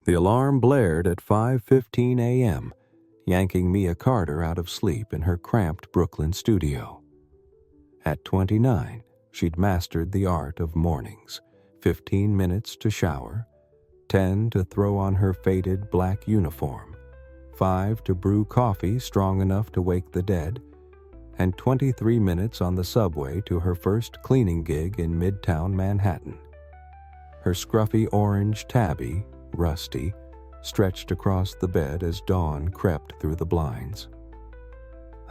The alarm blared at 5:15 a.m., yanking Mia Carter out of sleep in her cramped Brooklyn studio. At 29, she'd mastered the art of mornings: 15 minutes to shower, 10 to throw on her faded black uniform, 5 to brew coffee strong enough to wake the dead, and 23 minutes on the subway to her first cleaning gig in Midtown Manhattan. Her scruffy orange tabby, Rusty, stretched across the bed as dawn crept through the blinds.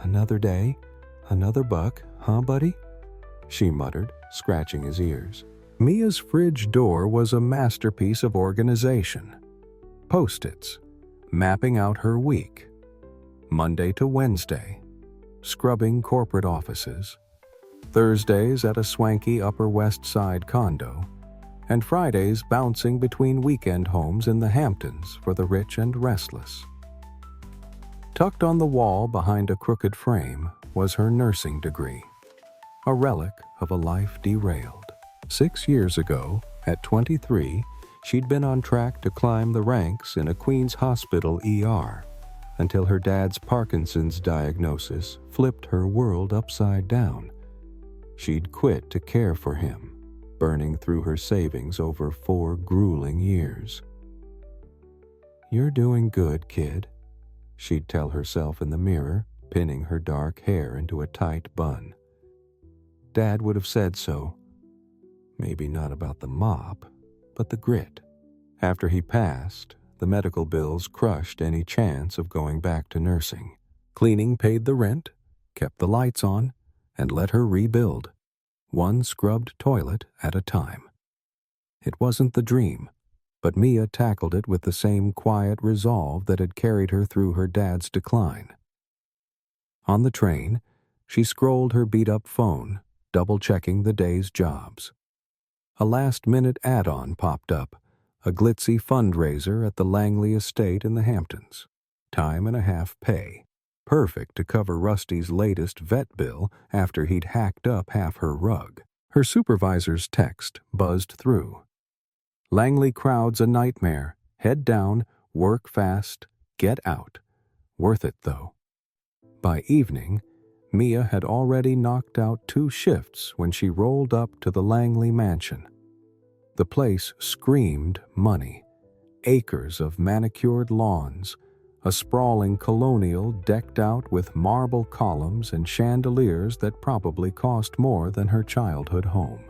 "Another day, another buck, huh, buddy?" she muttered, scratching his ears. Mia's fridge door was a masterpiece of organization. Post-its, mapping out her week. Monday to Wednesday, scrubbing corporate offices. Thursdays at a swanky Upper West Side condo, and Fridays bouncing between weekend homes in the Hamptons for the rich and restless. Tucked on the wall behind a crooked frame was her nursing degree, a relic of a life derailed. 6 years ago, at 23, she'd been on track to climb the ranks in a Queens hospital ER until her dad's Parkinson's diagnosis flipped her world upside down. She'd quit to care for him, burning through her savings over 4 grueling years. "You're doing good, kid," she'd tell herself in the mirror, pinning her dark hair into a tight bun. Dad would have said so. Maybe not about the mop, but the grit. After he passed, the medical bills crushed any chance of going back to nursing. Cleaning paid the rent, kept the lights on, and let her rebuild, one scrubbed toilet at a time. It wasn't the dream, but Mia tackled it with the same quiet resolve that had carried her through her dad's decline. On the train, she scrolled her beat-up phone, double-checking the day's jobs. A last-minute add-on popped up, a glitzy fundraiser at the Langley estate in the Hamptons. Time and a half pay. Perfect to cover Rusty's latest vet bill after he'd hacked up half her rug. Her supervisor's text buzzed through. "Langley crowd's a nightmare. Head down, work fast, get out. Worth it, though." By evening, Mia had already knocked out 2 shifts when she rolled up to the Langley mansion. The place screamed money. Acres of manicured lawns, a sprawling colonial decked out with marble columns and chandeliers that probably cost more than her childhood home.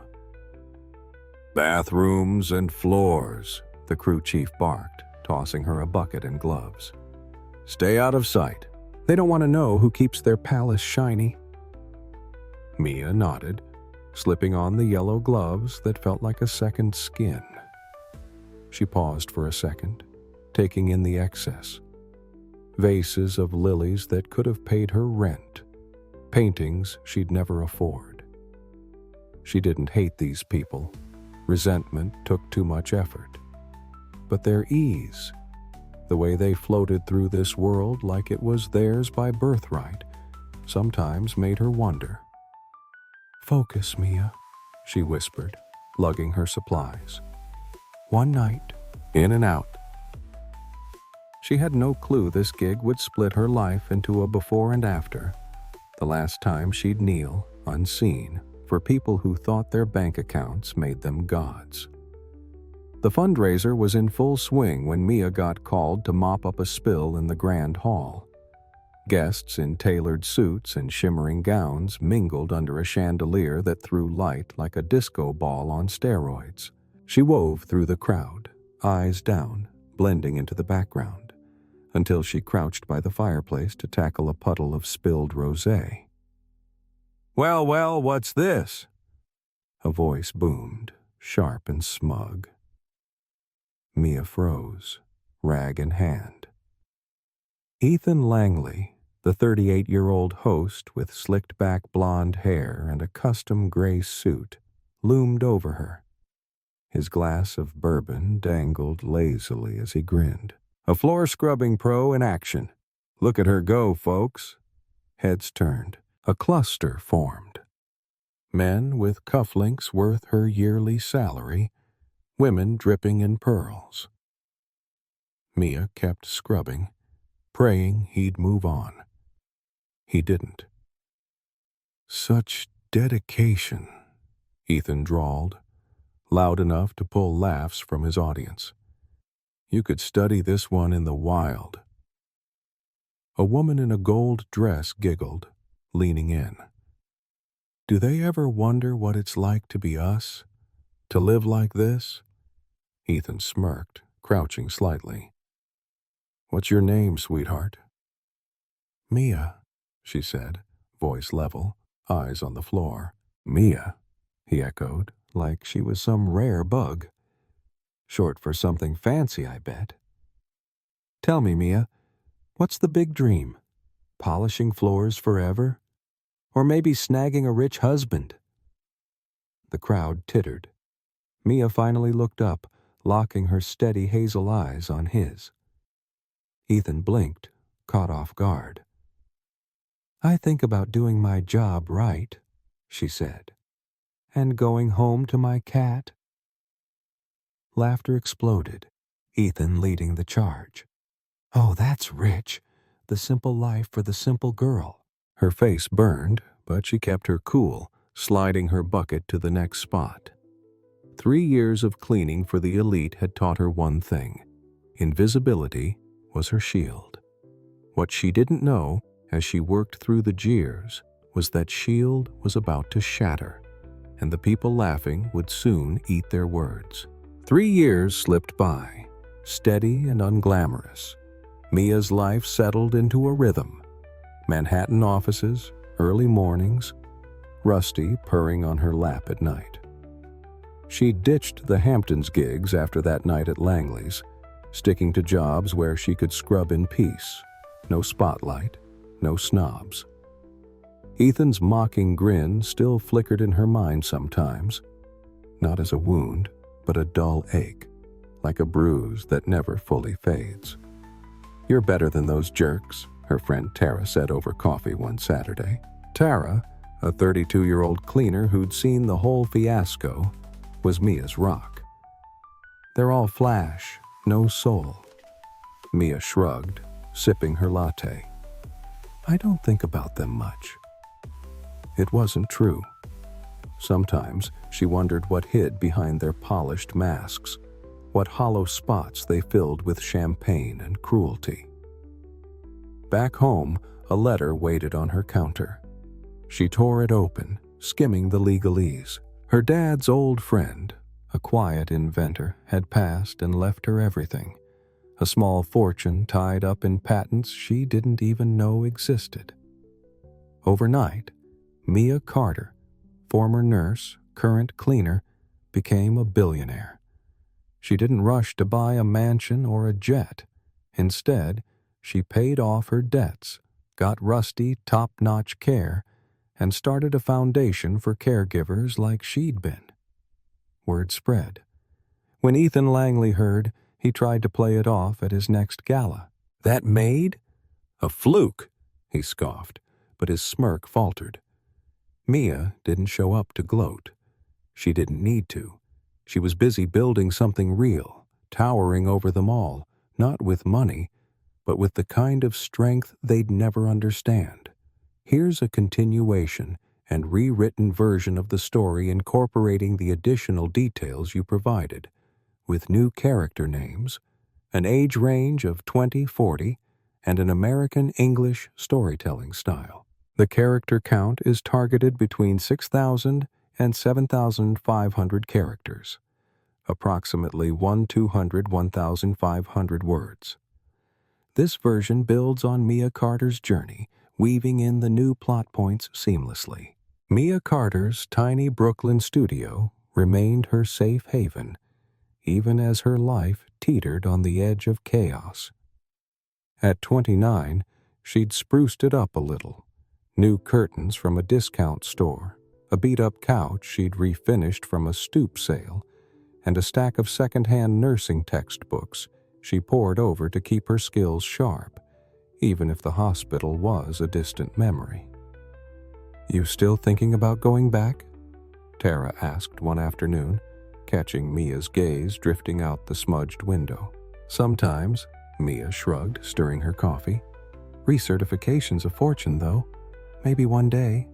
"Bathrooms and floors," the crew chief barked, tossing her a bucket and gloves. "Stay out of sight. They don't want to know who keeps their palace shiny." Mia nodded, slipping on the yellow gloves that felt like a second skin. She paused for a second, taking in the excess. Vases of lilies that could have paid her rent, paintings she'd never afford. She didn't hate these people. Resentment took too much effort. But their ease, the way they floated through this world like it was theirs by birthright, sometimes made her wonder. "Focus, Mia," she whispered, lugging her supplies. "One night, in and out." She had no clue this gig would split her life into a before and after. The last time she'd kneel, unseen, for people who thought their bank accounts made them gods. The fundraiser was in full swing when Mia got called to mop up a spill in the grand hall. Guests in tailored suits and shimmering gowns mingled under a chandelier that threw light like a disco ball on steroids. She wove through the crowd, eyes down, blending into the background, until she crouched by the fireplace to tackle a puddle of spilled rosé. Well, what's this?" A voice boomed, sharp and smug. Mia froze, rag in hand. Ethan Langley, the 38-year-old host with slicked-back blonde hair and a custom gray suit, loomed over her. His glass of bourbon dangled lazily as he grinned. "A floor-scrubbing pro in action. Look at her go, folks." Heads turned. A cluster formed. Men with cufflinks worth her yearly salary, women dripping in pearls. Mia kept scrubbing, praying he'd move on. He didn't. "Such dedication," Ethan drawled, loud enough to pull laughs from his audience. "You could study this one in the wild." A woman in a gold dress giggled, leaning in. "Do they ever wonder what it's like to be us? To live like this?" Ethan smirked, crouching slightly. "What's your name, sweetheart?" "Mia," she said, voice level, eyes on the floor. "Mia," he echoed, like she was some rare bug. "Short for something fancy, I bet. Tell me, Mia, what's the big dream? Polishing floors forever? Or maybe snagging a rich husband?" The crowd tittered. Mia finally looked up, locking her steady hazel eyes on his. Ethan blinked, caught off guard. "I think about doing my job right," she said, "and going home to my cat." Laughter exploded, Ethan leading the charge. "Oh, that's rich. The simple life for the simple girl." Her face burned, but she kept her cool, sliding her bucket to the next spot. 3 years of cleaning for the elite had taught her one thing. Invisibility was her shield. What she didn't know, as she worked through the jeers, was that shield was about to shatter, and the people laughing would soon eat their words. 3 years slipped by, steady and unglamorous. Mia's life settled into a rhythm. Manhattan offices, early mornings, Rusty purring on her lap at night. She ditched the Hamptons gigs after that night at Langley's, sticking to jobs where she could scrub in peace. No spotlight, no snobs. Ethan's mocking grin still flickered in her mind sometimes, not as a wound, but a dull ache, like a bruise that never fully fades. "You're better than those jerks," her friend Tara said over coffee one Saturday. Tara, a 32-year-old cleaner who'd seen the whole fiasco, was Mia's rock. "They're all flash, no soul." Mia shrugged, sipping her latte. "I don't think about them much." It wasn't true. Sometimes she wondered what hid behind their polished masks, what hollow spots they filled with champagne and cruelty. Back home, a letter waited on her counter. She tore it open, skimming the legalese. Her dad's old friend, a quiet inventor, had passed and left her everything. A small fortune tied up in patents she didn't even know existed. Overnight, Mia Carter, former nurse, current cleaner, became a billionaire. She didn't rush to buy a mansion or a jet. Instead, she paid off her debts, got Rusty top-notch care, and started a foundation for caregivers like she'd been. Word spread. When Ethan Langley heard, he tried to play it off at his next gala. "That maid? A fluke," he scoffed, but his smirk faltered. Mia didn't show up to gloat. She didn't need to. She was busy building something real, towering over them all, not with money, but with the kind of strength they'd never understand. Here's a continuation and rewritten version of the story incorporating the additional details you provided, with new character names, an age range of 20-40, and an American English storytelling style. The character count is targeted between 6,000 and 7,500 characters, approximately 1,500 words. This version builds on Mia Carter's journey, weaving in the new plot points seamlessly. Mia Carter's tiny Brooklyn studio remained her safe haven, even as her life teetered on the edge of chaos. At 29, she'd spruced it up a little. New curtains from a discount store, a beat-up couch she'd refinished from a stoop sale, and a stack of second-hand nursing textbooks she pored over to keep her skills sharp, even if the hospital was a distant memory. "You still thinking about going back?" Tara asked one afternoon, catching Mia's gaze drifting out the smudged window. "Sometimes," Mia shrugged, stirring her coffee. Recertification's a fortune, though. Maybe one day.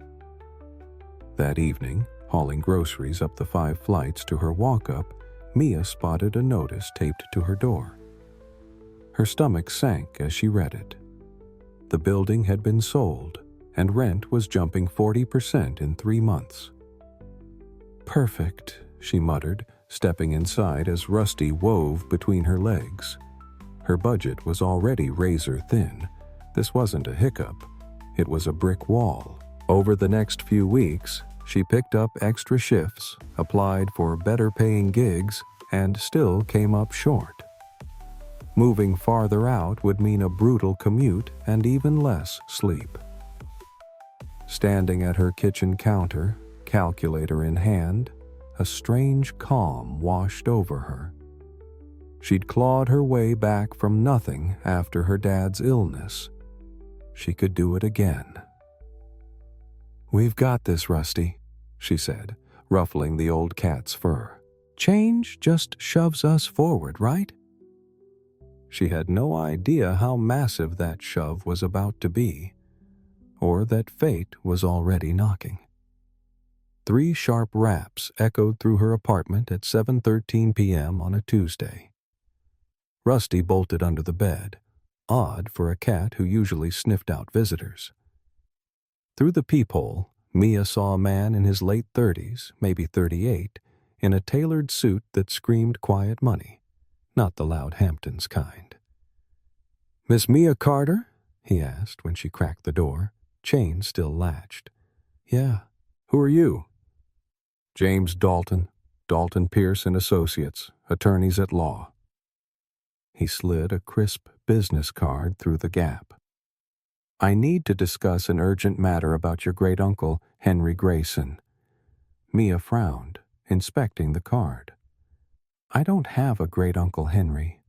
That evening, hauling groceries up the 5 flights to her walk-up, Mia spotted a notice taped to her door. Her stomach sank as she read it. The building had been sold, and rent was jumping 40% in 3 months. "Perfect," she muttered, stepping inside as Rusty wove between her legs. Her budget was already razor thin. This wasn't a hiccup. It was a brick wall. Over the next few weeks, she picked up extra shifts, applied for better-paying gigs, and still came up short. Moving farther out would mean a brutal commute and even less sleep. Standing at her kitchen counter, calculator in hand, a strange calm washed over her. She'd clawed her way back from nothing after her dad's illness. She could do it again. "We've got this, Rusty," she said, ruffling the old cat's fur. "Change just shoves us forward, right?" She had no idea how massive that shove was about to be, or that fate was already knocking. 3 sharp raps echoed through her apartment at 7:13 p.m. on a Tuesday. Rusty bolted under the bed, odd for a cat who usually sniffed out visitors. Through the peephole, Mia saw a man in his late 30s, maybe 38, in a tailored suit that screamed quiet money, not the loud Hamptons kind. "Miss Mia Carter?" he asked when she cracked the door, chain still latched. "Yeah. Who are you?" "James Dalton, Dalton Pierce and Associates, attorneys at law." He slid a crisp business card through the gap. "I need to discuss an urgent matter about your great-uncle, Henry Grayson." Mia frowned, inspecting the card. "I don't have a great-uncle Henry."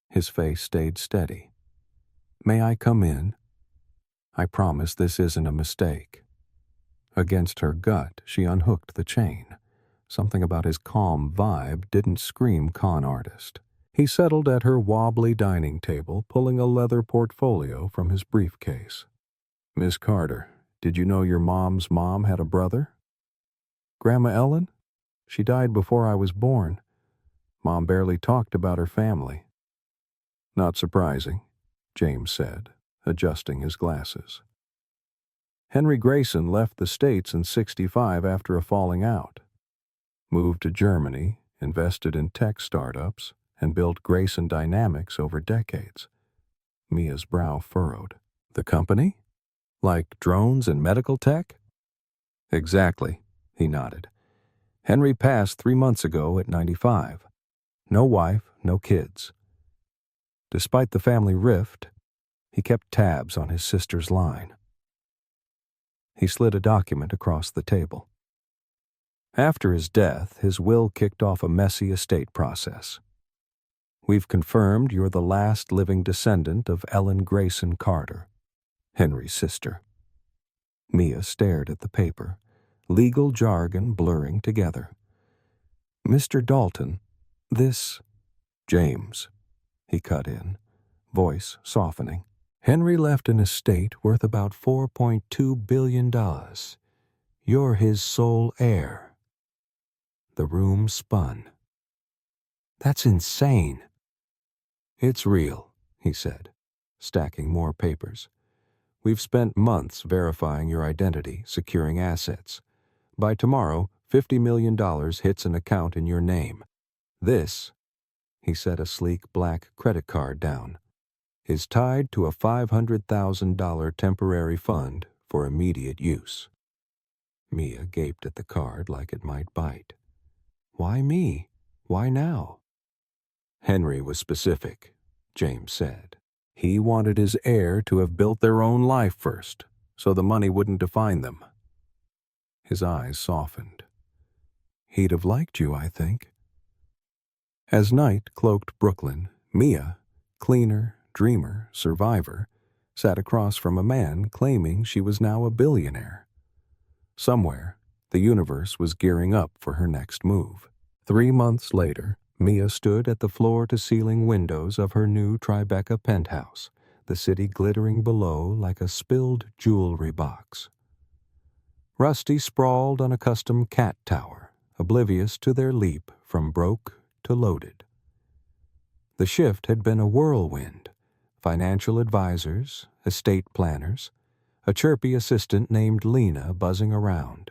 His face stayed steady. "May I come in? I promise this isn't a mistake." Against her gut, she unhooked the chain. Something about his calm vibe didn't scream con artist. He settled at her wobbly dining table, pulling a leather portfolio from his briefcase. "Miss Carter, did you know your mom's mom had a brother?" "Grandma Ellen? She died before I was born. Mom barely talked about her family." "Not surprising," James said, adjusting his glasses. "Henry Grayson left the States in '65 after a falling out. Moved to Germany, invested in tech startups, and built Grayson Dynamics over decades." Mia's brow furrowed. "The company? Like drones and medical tech?" "Exactly," he nodded. "Henry passed 3 months ago at 95. No wife, no kids. Despite the family rift, he kept tabs on his sister's line." He slid a document across the table. "After his death, his will kicked off a messy estate process. We've confirmed you're the last living descendant of Ellen Grayson Carter, Henry's sister." Mia stared at the paper, legal jargon blurring together. "Mr. Dalton, this—" "James," he cut in, voice softening. "Henry left an estate worth about $4.2 billion. You're his sole heir." The room spun. "That's insane." "It's real," he said, stacking more papers. "We've spent months verifying your identity, securing assets. By tomorrow, $50 million hits an account in your name. This," he set a sleek black credit card down, "is tied to a $500,000 temporary fund for immediate use." Mia gaped at the card like it might bite. "Why me? Why now?" "Henry was specific," James said. "He wanted his heir to have built their own life first, so the money wouldn't define them." His eyes softened. "He'd have liked you, I think." As night cloaked Brooklyn, Mia, cleaner, dreamer, survivor, sat across from a man claiming she was now a billionaire. Somewhere, the universe was gearing up for her next move. 3 months later, Mia stood at the floor-to-ceiling windows of her new Tribeca penthouse, the city glittering below like a spilled jewelry box. Rusty sprawled on a custom cat tower, oblivious to their leap from broke to loaded. The shift had been a whirlwind. Financial advisors, estate planners, a chirpy assistant named Lena buzzing around.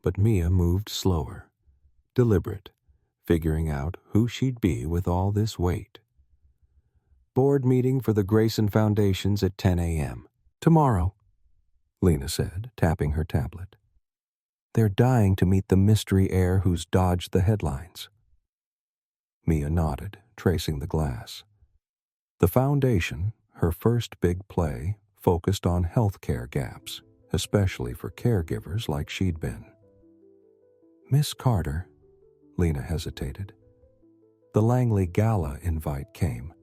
But Mia moved slower, deliberate, figuring out who she'd be with all this weight. Board meeting for the Grayson Foundations at 10 a.m. Tomorrow, Lena said, tapping her tablet. They're dying to meet the mystery heir who's dodged the headlines. Mia nodded, tracing the glass. The foundation, her first big play, focused on healthcare gaps, especially for caregivers like she'd been. Miss Carter, Lena hesitated. The Langley Gala invite came.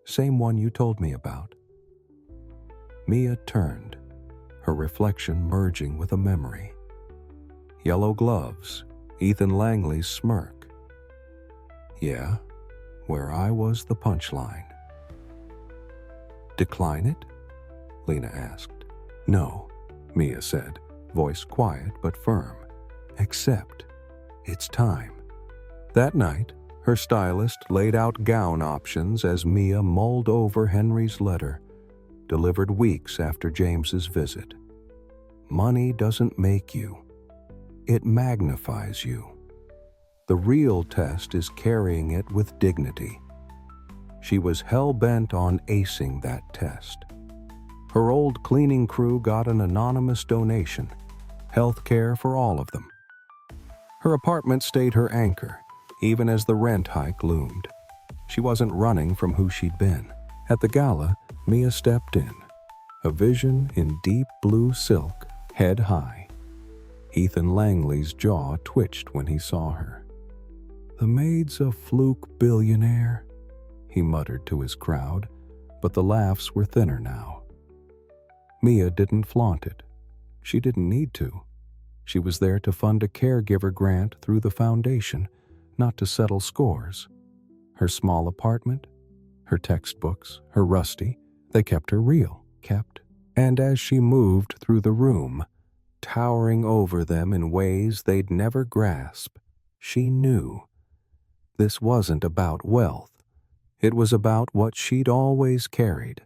Same one you told me about. Mia turned, her reflection merging with a memory. Yellow gloves, Ethan Langley's smirk. Yeah, where I was the punchline. Decline it? Lena asked. No, Mia said, voice quiet but firm. Accept. It's time. That night, her stylist laid out gown options as Mia mulled over Henry's letter, delivered weeks after James's visit. Money doesn't make you. It magnifies you. The real test is carrying it with dignity. She was hell-bent on acing that test. Her old cleaning crew got an anonymous donation, health care for all of them. Her apartment stayed her anchor, even as the rent hike loomed. She wasn't running from who she'd been. At the gala, Mia stepped in, a vision in deep blue silk, head high. Ethan Langley's jaw twitched when he saw her. The maid's a fluke billionaire, he muttered to his crowd, but the laughs were thinner now. Mia didn't flaunt it. She didn't need to. She was there to fund a caregiver grant through the foundation, not to settle scores. Her small apartment, her textbooks, her Rusty, they kept her real, And as she moved through the room, towering over them in ways they'd never grasp, she knew. This wasn't about wealth. It was about what she'd always carried.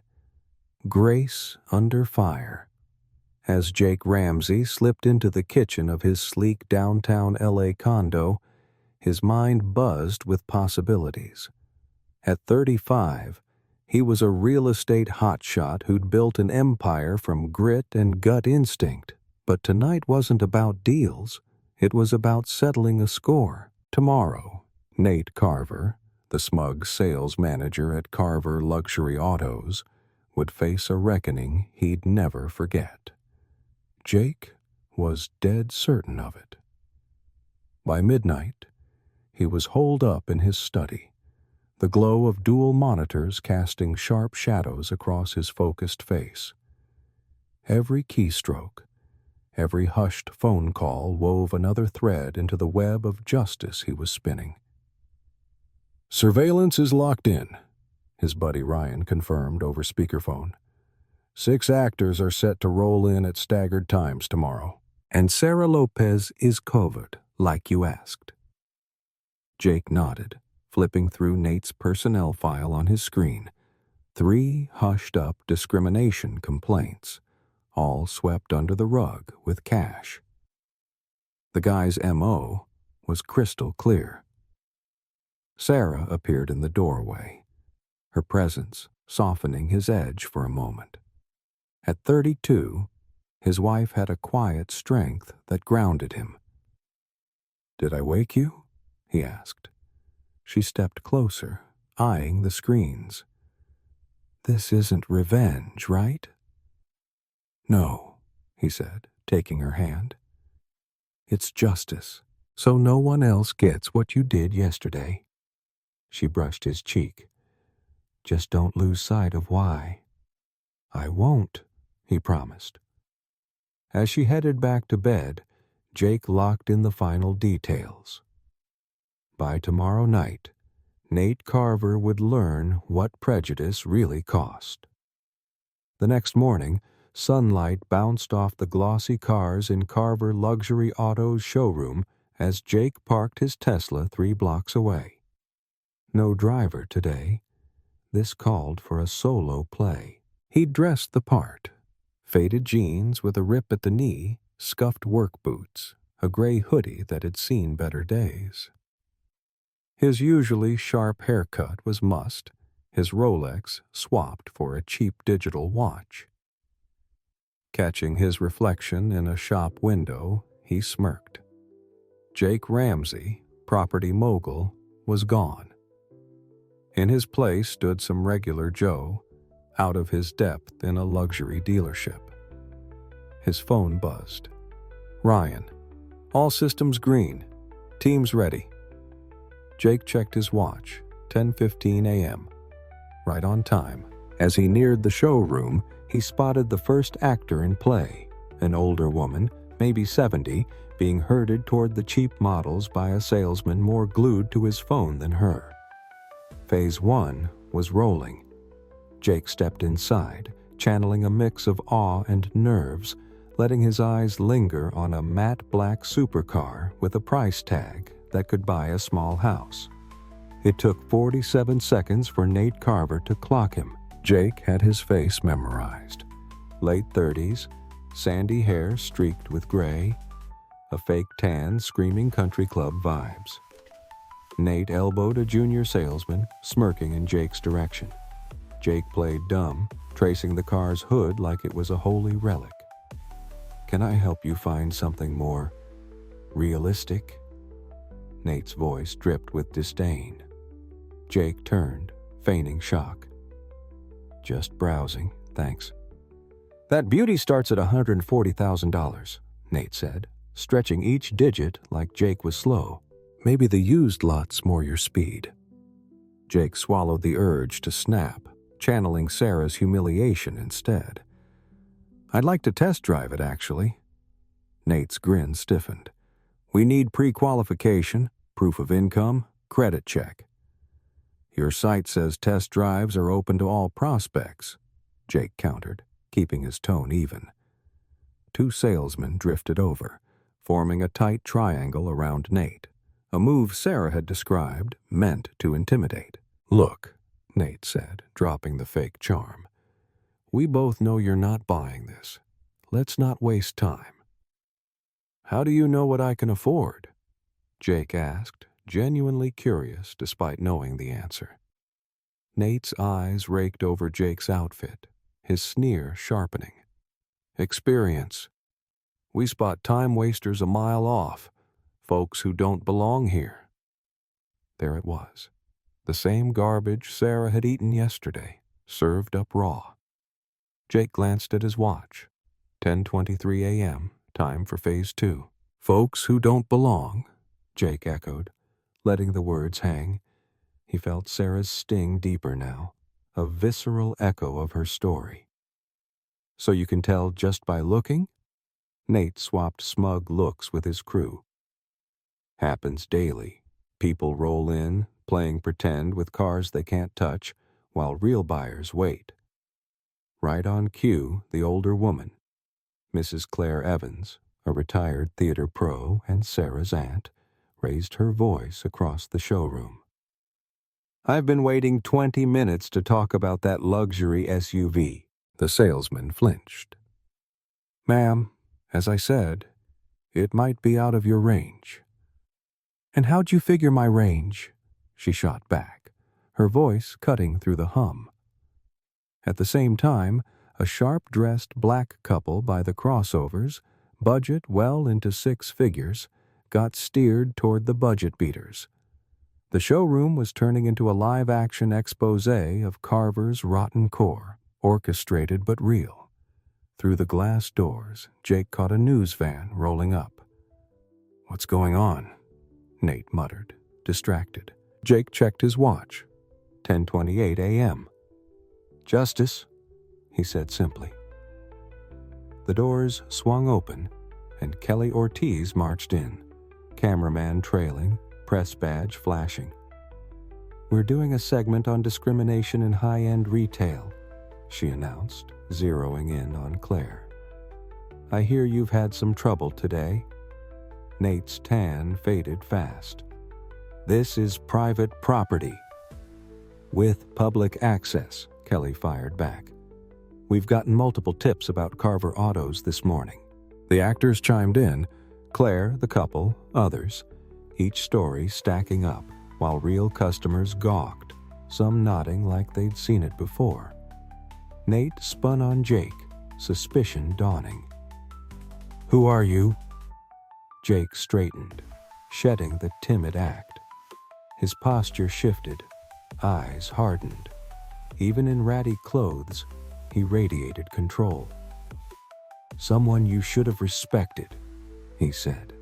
Grace under fire. As Jake Ramsey slipped into the kitchen of his sleek downtown LA condo, his mind buzzed with possibilities. At 35, he was a real estate hotshot who'd built an empire from grit and gut instinct. But tonight wasn't about deals. It was about settling a score. Tomorrow, Nate Carver, the smug sales manager at Carver Luxury Autos, would face a reckoning he'd never forget. Jake was dead certain of it. By midnight, he was holed up in his study, the glow of dual monitors casting sharp shadows across his focused face. Every keystroke, every hushed phone call wove another thread into the web of justice he was spinning. "Surveillance is locked in," his buddy Ryan confirmed over speakerphone. 6 actors are set to roll in at staggered times tomorrow. And Sarah Lopez is covered, like you asked. Jake nodded, flipping through Nate's personnel file on his screen. 3 hushed-up discrimination complaints, all swept under the rug with cash. The guy's M.O. was crystal clear. Sarah appeared in the doorway, her presence softening his edge for a moment. At 32, his wife had a quiet strength that grounded him. "Did I wake you?" he asked. She stepped closer, eyeing the screens. "This isn't revenge, right?" "No," he said, taking her hand. "It's justice, so no one else gets what you did yesterday." She brushed his cheek. "Just don't lose sight of why." "I won't," he promised. As she headed back to bed, Jake locked in the final details. by tomorrow night, Nate Carver would learn what prejudice really cost. The next morning, sunlight bounced off the glossy cars in Carver Luxury Auto's showroom as Jake parked his Tesla 3 blocks away. No driver today. This called for a solo play. He dressed the part. Faded jeans with a rip at the knee, scuffed work boots, a gray hoodie that had seen better days. His usually sharp haircut was mussed, his Rolex swapped for a cheap digital watch. Catching his reflection in a shop window, he smirked. Jake Ramsey, property mogul, was gone. In his place stood some regular Joe, out of his depth in a luxury dealership. His phone buzzed. Ryan, all systems green. Team's ready. Jake checked his watch, 10:15 a.m. Right on time. As he neared the showroom, he spotted the first actor in play, an older woman, maybe 70, being herded toward the cheap models by a salesman more glued to his phone than her. Phase 1 was rolling. Jake stepped inside, channeling a mix of awe and nerves, letting his eyes linger on a matte black supercar with a price tag that could buy a small house. It took 47 seconds for Nate Carver to clock him. Jake had his face memorized. Late 30s, sandy hair streaked with gray, a fake tan screaming country club vibes. Nate elbowed a junior salesman, smirking in Jake's direction. Jake played dumb, tracing the car's hood like it was a holy relic. Can I help you find something more realistic? Nate's voice dripped with disdain. Jake turned, feigning shock. Just browsing, thanks. That beauty starts at $140,000, Nate said, stretching each digit like Jake was slow. Maybe the used lot's more your speed. Jake swallowed the urge to snap, channeling Sarah's humiliation instead. I'd like to test drive it, actually. Nate's grin stiffened. We need pre-qualification, proof of income, credit check. Your site says test drives are open to all prospects, Jake countered, keeping his tone even. 2 salesmen drifted over, forming a tight triangle around Nate, a move Sarah had described meant to intimidate. Look, Nate said, dropping the fake charm. We both know you're not buying this. Let's not waste time. How do you know what I can afford? Jake asked, genuinely curious despite knowing the answer. Nate's eyes raked over Jake's outfit, his sneer sharpening. Experience. We spot time wasters a mile off, folks who don't belong here. There it was, the same garbage Sarah had eaten yesterday, served up raw. Jake glanced at his watch. 10:23 a.m., time for Phase 2. Folks who don't belong, Jake echoed, letting the words hang. He felt Sarah's sting deeper now, a visceral echo of her story. So you can tell just by looking? Nate swapped smug looks with his crew. Happens daily. People roll in, playing pretend with cars they can't touch, while real buyers wait. Right on cue, the older woman, Mrs. Claire Evans, a retired theater pro and Sarah's aunt, raised her voice across the showroom. I've been waiting 20 minutes to talk about that luxury SUV. The salesman flinched. Ma'am, as I said, it might be out of your range. And how'd you figure my range? She shot back, her voice cutting through the hum. At the same time, a sharp-dressed black couple by the crossovers, budget well into 6 figures, got steered toward the budget beaters. The showroom was turning into a live-action exposé of Carver's rotten core, orchestrated but real. Through the glass doors, Jake caught a news van rolling up. What's going on? Nate muttered, distracted. Jake checked his watch. 10:28 a.m. Justice, he said simply. The doors swung open, and Kelly Ortiz marched in, cameraman trailing, press badge flashing. "We're doing a segment on discrimination in high-end retail," she announced, zeroing in on Claire. "I hear you've had some trouble today." Nate's tan faded fast. "This is private property." "With public access," Kelly fired back. "We've gotten multiple tips about Carver Autos this morning." The actors chimed in, Claire, the couple, others, each story stacking up, while real customers gawked, some nodding like they'd seen it before. Nate spun on Jake, suspicion dawning. "Who are you?" Jake straightened, shedding the timid act. His posture shifted, eyes hardened. Even in ratty clothes, he radiated control. "Someone you should have respected," he said.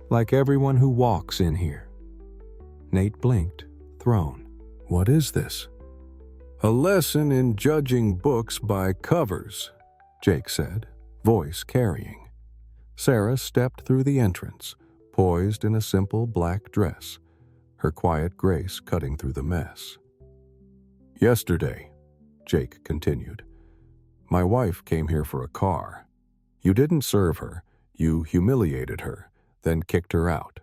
"Like everyone who walks in here." Nate blinked, thrown. "What is this?" "A lesson in judging books by covers," Jake said, voice carrying. Sarah stepped through the entrance, poised in a simple black dress, her quiet grace cutting through the mess. "Yesterday," Jake continued, "my wife came here for a car. You didn't serve her, you humiliated her, then kicked her out."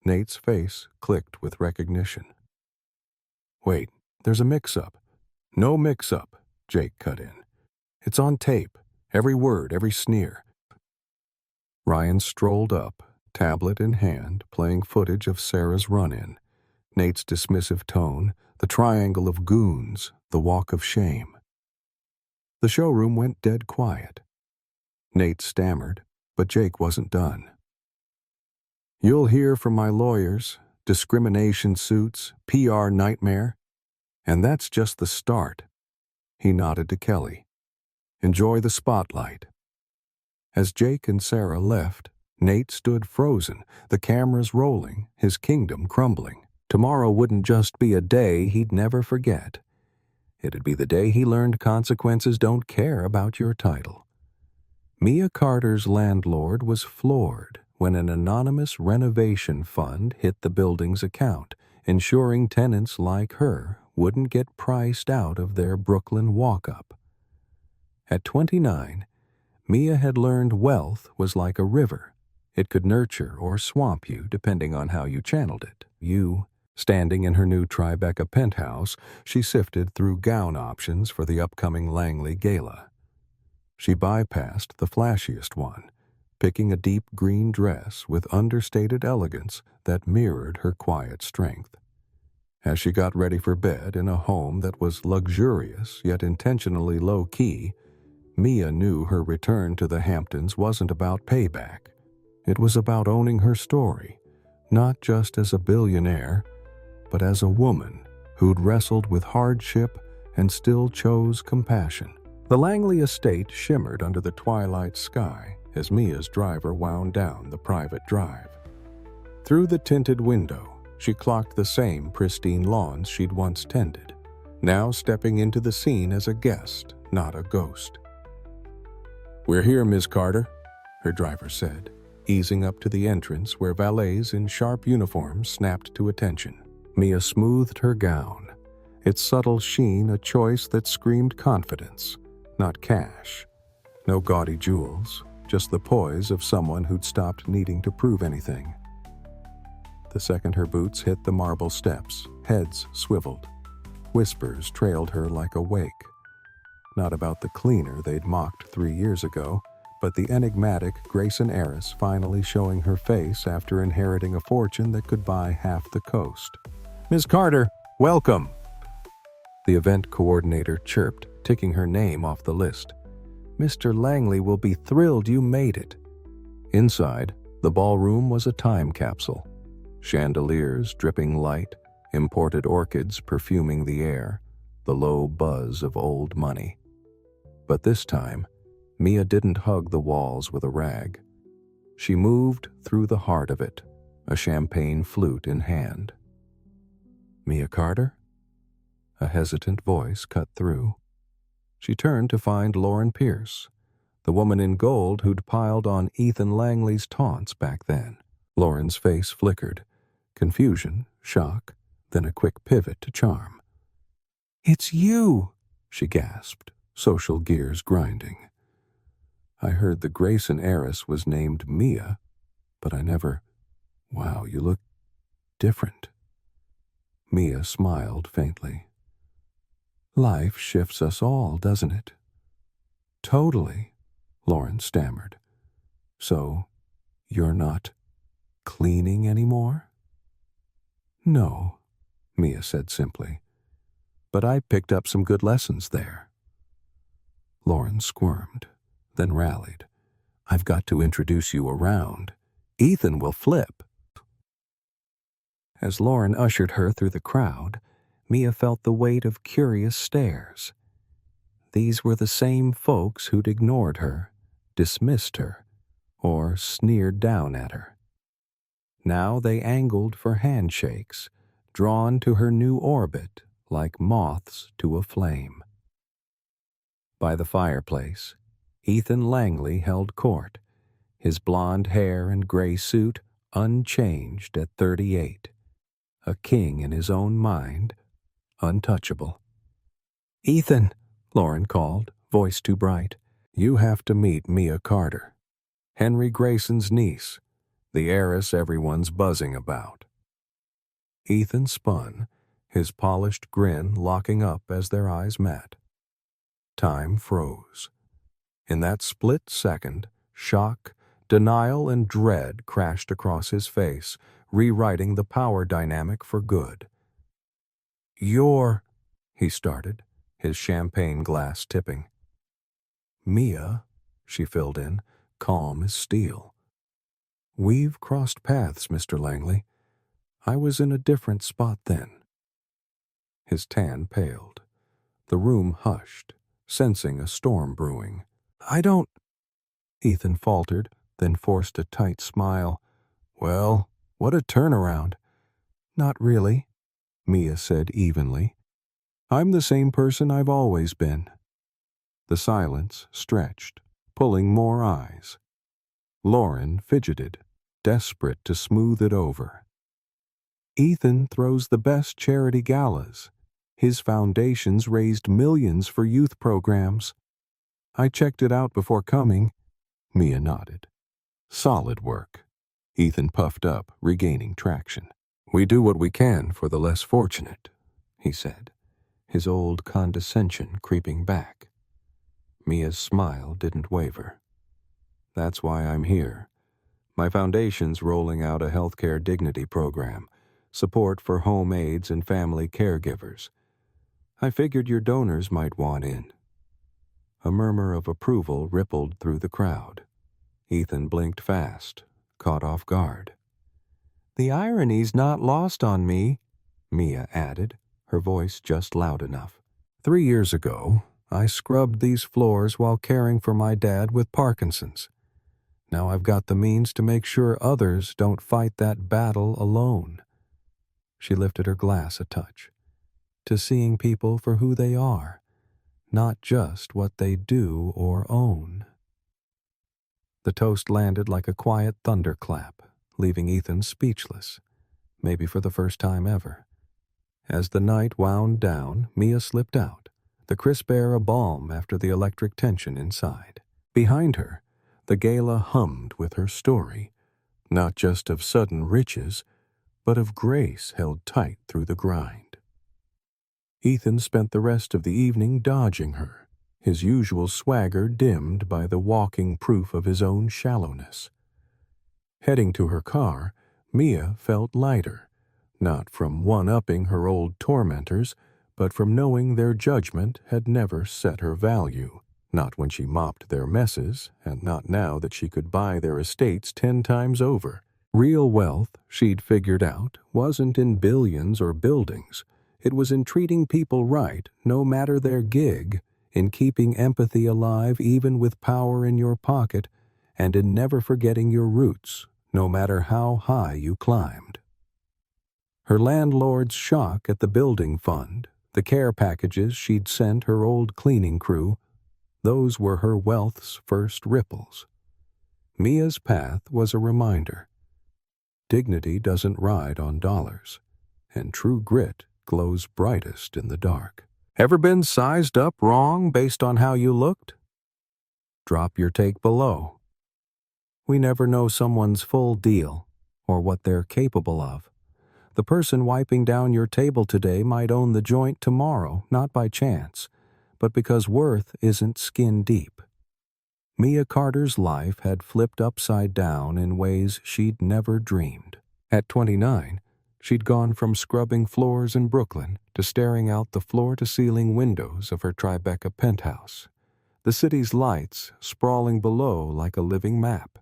Nate's face clicked with recognition. "Wait, there's a mix-up." "No mix-up," Jake cut in. "It's on tape, every word, every sneer." Ryan strolled up, tablet in hand, playing footage of Sarah's run-in. Nate's dismissive tone, the triangle of goons, the walk of shame. The showroom went dead quiet. Nate stammered, but Jake wasn't done. "You'll hear from my lawyers, discrimination suits, PR nightmare. And that's just the start." He nodded to Kelly. "Enjoy the spotlight." As Jake and Sarah left, Nate stood frozen, the cameras rolling, his kingdom crumbling. Tomorrow wouldn't just be a day he'd never forget. It'd be the day he learned consequences don't care about your title. Mia Carter's landlord was floored when an anonymous renovation fund hit the building's account, ensuring tenants like her wouldn't get priced out of their Brooklyn walk-up. At 29, Mia had learned wealth was like a river. It could nurture or swamp you depending on how you channeled it. Standing in her new Tribeca penthouse, she sifted through gown options for the upcoming Langley Gala. She bypassed the flashiest one, picking a deep green dress with understated elegance that mirrored her quiet strength. As she got ready for bed in a home that was luxurious yet intentionally low-key, Mia knew her return to the Hamptons wasn't about payback. It was about owning her story, not just as a billionaire, but as a woman who'd wrestled with hardship and still chose compassion. The Langley estate shimmered under the twilight sky as Mia's driver wound down the private drive. Through the tinted window, she clocked the same pristine lawns she'd once tended, now stepping into the scene as a guest, not a ghost. "We're here, Ms. Carter," her driver said, easing up to the entrance where valets in sharp uniforms snapped to attention. Mia smoothed her gown, its subtle sheen a choice that screamed confidence, not cash. No gaudy jewels, just the poise of someone who'd stopped needing to prove anything. The second her boots hit the marble steps, heads swiveled. Whispers trailed her like a wake. Not about the cleaner they'd mocked 3 years ago, but the enigmatic Grayson heiress finally showing her face after inheriting a fortune that could buy half the coast. "Ms. Carter, welcome!" The event coordinator chirped, ticking her name off the list. "Mr. Langley will be thrilled you made it." Inside, the ballroom was a time capsule. Chandeliers dripping light, imported orchids perfuming the air, the low buzz of old money. But this time, Mia didn't hug the walls with a rag. She moved through the heart of it, a champagne flute in hand. "Mia Carter?" A hesitant voice cut through. She turned to find Lauren Pierce, the woman in gold who'd piled on Ethan Langley's taunts back then. Lauren's face flickered, Confusion, shock, then a quick pivot to charm. "It's you!" she gasped, social gears grinding. "I heard the Grayson heiress was named Mia, but I never— Wow, you look different." Mia smiled faintly. "Life shifts us all, doesn't it?" "Totally," Lauren stammered. "So, you're not cleaning anymore?" "No," Mia said simply. "But I picked up some good lessons there." Lauren squirmed, then rallied. "I've got to introduce you around. Ethan will flip." As Lauren ushered her through the crowd, Mia felt the weight of curious stares. These were the same folks who'd ignored her, dismissed her, or sneered down at her. Now they angled for handshakes, drawn to her new orbit like moths to a flame. By the fireplace, Ethan Langley held court, his blonde hair and gray suit unchanged at 38. A king in his own mind, untouchable. "Ethan," Lauren called, voice too bright, "you have to meet Mia Carter, Henry Grayson's niece, the heiress everyone's buzzing about." Ethan spun, his polished grin locking up as their eyes met. Time froze. In that split second, shock, denial, and dread crashed across his face, rewriting the power dynamic for good. "You're—" he started, his champagne glass tipping. "Mia," she filled in, calm as steel. "We've crossed paths, Mr. Langley. I was in a different spot then." His tan paled. The room hushed, sensing a storm brewing. "I don't—" Ethan faltered, then forced a tight smile. "Well, what a turnaround." "Not really," Mia said evenly. "I'm the same person I've always been." The silence stretched, pulling more eyes. Lauren fidgeted, desperate to smooth it over. "Ethan throws the best charity galas. His foundations raised millions for youth programs. I checked it out before coming." Mia nodded. "Solid work." Ethan puffed up, regaining traction. "We do what we can for the less fortunate," he said, his old condescension creeping back. Mia's smile didn't waver. "That's why I'm here. My foundation's rolling out a healthcare dignity program, support for home aides and family caregivers. I figured your donors might want in." A murmur of approval rippled through the crowd. Ethan blinked fast, caught off guard. "The irony's not lost on me," Mia added, her voice just loud enough. "3 years ago, I scrubbed these floors while caring for my dad with Parkinson's. Now I've got the means to make sure others don't fight that battle alone." She lifted her glass a touch. "To seeing people for who they are, not just what they do or own." The toast landed like a quiet thunderclap, leaving Ethan speechless, maybe for the first time ever. As the night wound down, Mia slipped out, the crisp air a balm after the electric tension inside. Behind her, the gala hummed with her story, not just of sudden riches, but of grace held tight through the grind. Ethan spent the rest of the evening dodging her, his usual swagger dimmed by the walking proof of his own shallowness. Heading to her car, Mia felt lighter, not from one-upping her old tormentors, but from knowing their judgment had never set her value, not when she mopped their messes, and not now that she could buy their estates 10 times over. Real wealth, she'd figured out, wasn't in billions or buildings. It was in treating people right, no matter their gig, in keeping empathy alive even with power in your pocket, and in never forgetting your roots, no matter how high you climbed. Her landlord's shock at the building fund, the care packages she'd sent her old cleaning crew, those were her wealth's first ripples. Mia's path was a reminder. Dignity doesn't ride on dollars, and true grit glows brightest in the dark. Ever been sized up wrong based on how you looked? Drop your take below. We never know someone's full deal or what they're capable of. The person wiping down your table today might own the joint tomorrow, not by chance, but because worth isn't skin deep. Mia Carter's life had flipped upside down in ways she'd never dreamed. At 29, she'd gone from scrubbing floors in Brooklyn to staring out the floor-to-ceiling windows of her Tribeca penthouse, the city's lights sprawling below like a living map.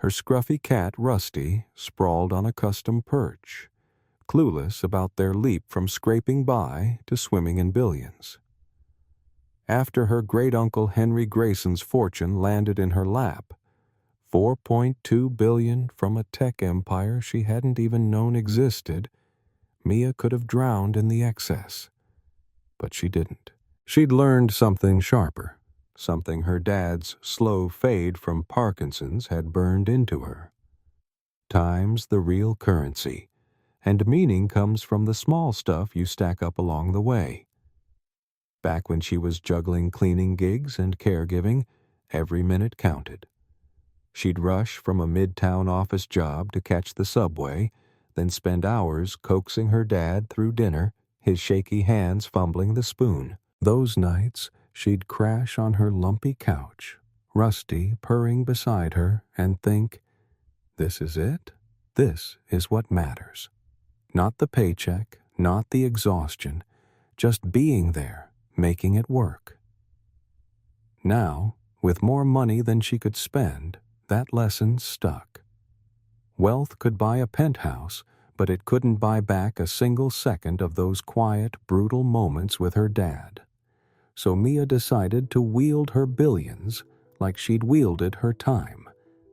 Her scruffy cat, Rusty, sprawled on a custom perch, clueless about their leap from scraping by to swimming in billions. After her great-uncle Henry Grayson's fortune landed in her lap, $4.2 billion from a tech empire she hadn't even known existed, Mia could have drowned in the excess. But she didn't. She'd learned something sharper, something her dad's slow fade from Parkinson's had burned into her. Time's the real currency, and meaning comes from the small stuff you stack up along the way. Back when she was juggling cleaning gigs and caregiving, every minute counted. She'd rush from a midtown office job to catch the subway, then spend hours coaxing her dad through dinner, his shaky hands fumbling the spoon. Those nights, she'd crash on her lumpy couch, Rusty purring beside her, and think, this is it? This is what matters. Not the paycheck, not the exhaustion, just being there, making it work. Now, with more money than she could spend, that lesson stuck. Wealth could buy a penthouse, but it couldn't buy back a single second of those quiet, brutal moments with her dad. So Mia decided to wield her billions like she'd wielded her time,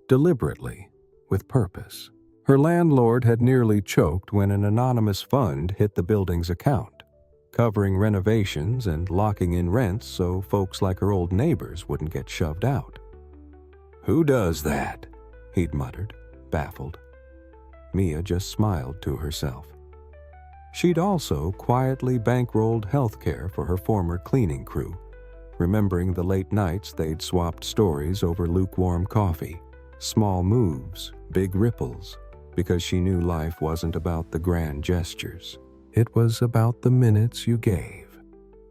deliberately, with purpose. Her landlord had nearly choked when an anonymous fund hit the building's account, covering renovations and locking in rents so folks like her old neighbors wouldn't get shoved out. "Who does that?" he'd muttered, baffled. Mia just smiled to herself. She'd also quietly bankrolled health care for her former cleaning crew, remembering the late nights they'd swapped stories over lukewarm coffee, small moves, big ripples, because she knew life wasn't about the grand gestures. It was about the minutes you gave,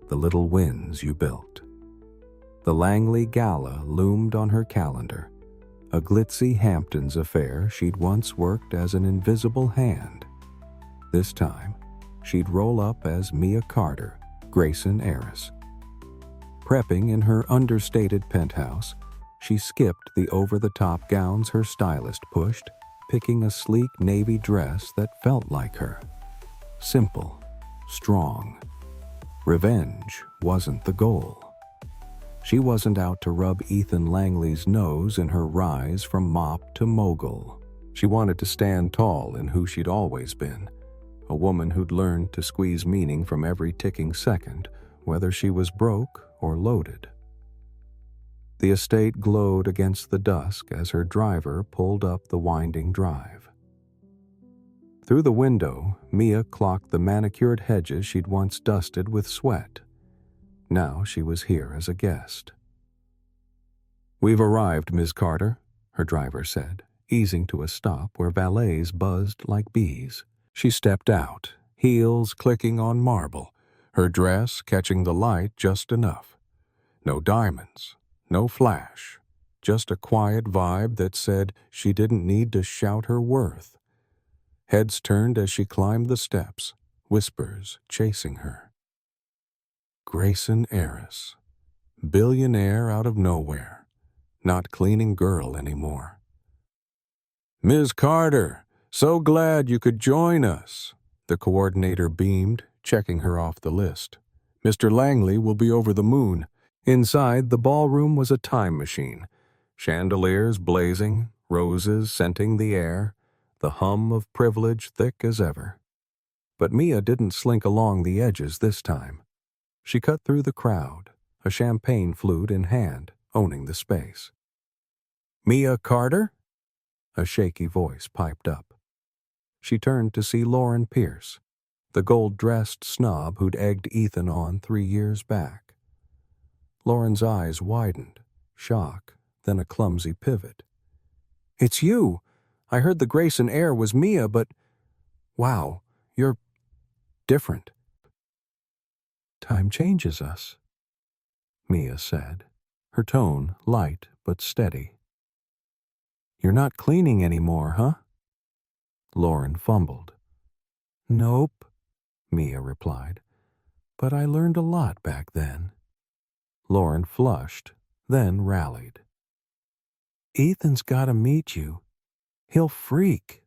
the little wins you built. The Langley Gala loomed on her calendar, a glitzy Hamptons affair she'd once worked as an invisible hand. This time, she'd roll up as Mia Carter, Grayson heiress. Prepping in her understated penthouse, she skipped the over-the-top gowns her stylist pushed, picking a sleek navy dress that felt like her. Simple, strong. Revenge wasn't the goal. She wasn't out to rub Ethan Langley's nose in her rise from mop to mogul. She wanted to stand tall in who she'd always been, a woman who'd learned to squeeze meaning from every ticking second, whether she was broke or loaded. The estate glowed against the dusk as her driver pulled up the winding drive. Through the window, Mia clocked the manicured hedges she'd once dusted with sweat. Now she was here as a guest. "We've arrived, Ms. Carter," her driver said, easing to a stop where valets buzzed like bees. She stepped out, heels clicking on marble, her dress catching the light just enough. No diamonds, no flash, just a quiet vibe that said she didn't need to shout her worth. Heads turned as she climbed the steps, whispers chasing her. Grayson heiress. Billionaire out of nowhere. Not cleaning girl anymore. "Ms. Carter, so glad you could join us," the coordinator beamed, checking her off the list. "Mr. Langley will be over the moon." Inside, the ballroom was a time machine. Chandeliers blazing, roses scenting the air, the hum of privilege thick as ever. But Mia didn't slink along the edges this time. She cut through the crowd, a champagne flute in hand, owning the space. "Mia Carter?" A shaky voice piped up. she turned to see Lauren Pierce, the gold-dressed snob who'd egged Ethan on 3 years back. Lauren's eyes widened, shock, then a clumsy pivot. "It's you! I heard the Grayson heir was Mia, but... Wow, you're different." "Time changes us," Mia said, her tone light but steady. "You're not cleaning anymore, huh?" Lauren fumbled. "Nope," Mia replied, "but I learned a lot back then." Lauren flushed, then rallied. "Ethan's gotta meet you. He'll freak."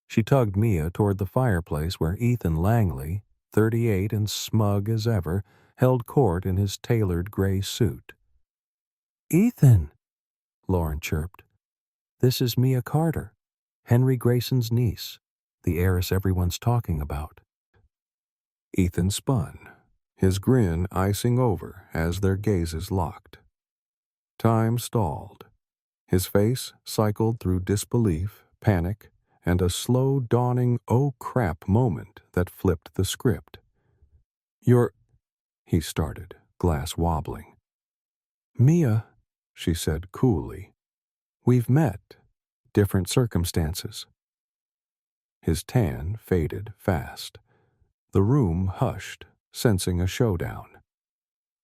She tugged Mia toward the fireplace where Ethan Langley, 38 and smug as ever, held court in his tailored gray suit. "Ethan," Lauren chirped, "this is Mia Carter, Henry Grayson's niece, the heiress everyone's talking about." Ethan spun, his grin icing over as their gazes locked. Time stalled. His face cycled through disbelief, panic, and a slow dawning oh crap moment that flipped the script. "You're—" he started, glass wobbling. "Mia," she said coolly, "we've met. Different circumstances." His tan faded fast. The room hushed, sensing a showdown.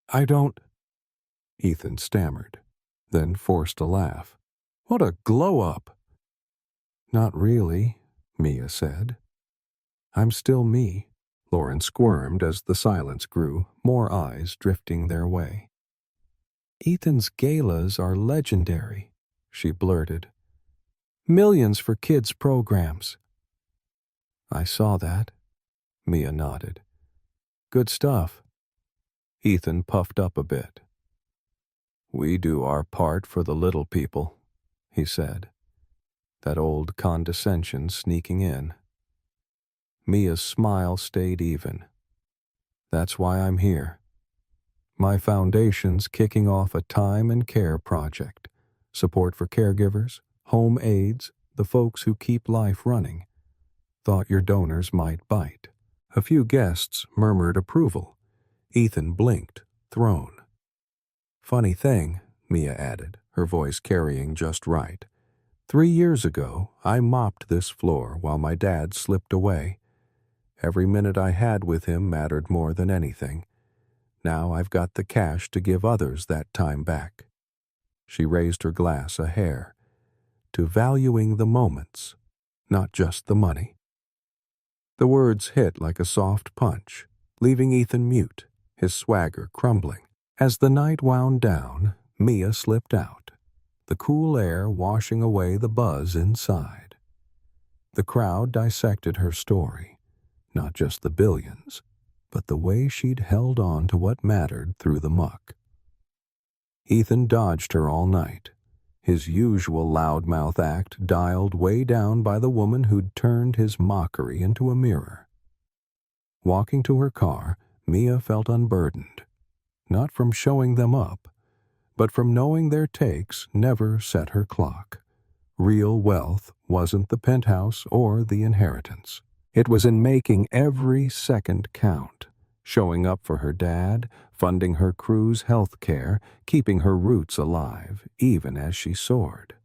"I don't—" Ethan stammered, then forced a laugh. "What a glow-up!" "Not really," Mia said. "I'm still me." Lauren squirmed as the silence grew, more eyes drifting their way. "Ethan's galas are legendary," she blurted. "Millions for kids' programs." "I saw that," Mia nodded. "Good stuff." Ethan puffed up a bit. "We do our part for the little people," he said, that old condescension sneaking in. Mia's smile stayed even. "That's why I'm here. My foundation's kicking off a time and care project, support for caregivers, home aides, the folks who keep life running. Thought your donors might bite." A few guests murmured approval. Ethan blinked, thrown. "Funny thing," Mia added, her voice carrying just right. 3 years ago, I mopped this floor while my dad slipped away. Every minute I had with him mattered more than anything. Now I've got the cash to give others that time back." She raised her glass a hair. "To valuing the moments, not just the money." The words hit like a soft punch, leaving Ethan mute, his swagger crumbling. As the night wound down, Mia slipped out, the cool air washing away the buzz inside. The crowd dissected her story, not just the billions, but the way she'd held on to what mattered through the muck. Ethan dodged her all night, his usual loudmouth act dialed way down by the woman who'd turned his mockery into a mirror. Walking to her car, Mia felt unburdened, not from showing them up, but from knowing their takes never set her clock. Real wealth wasn't the penthouse or the inheritance. It was in making every second count, showing up for her dad, funding her crew's health care, keeping her roots alive, even as she soared.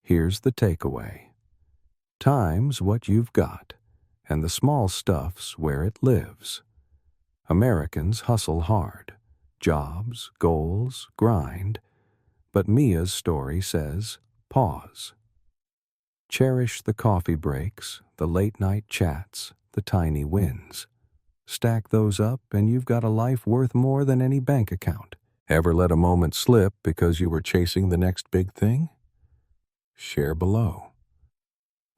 Here's the takeaway. Time's what you've got, and the small stuff's where it lives. Americans hustle hard. Jobs, goals, grind. But Mia's story says, pause. Cherish the coffee breaks, the late-night chats, the tiny wins. Stack those up and you've got a life worth more than any bank account. Ever let a moment slip because you were chasing the next big thing? Share below.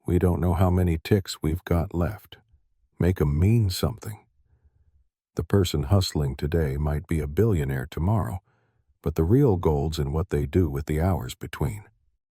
We don't know how many ticks we've got left. Make 'em mean something. The person hustling today might be a billionaire tomorrow, but the real gold's in what they do with the hours between.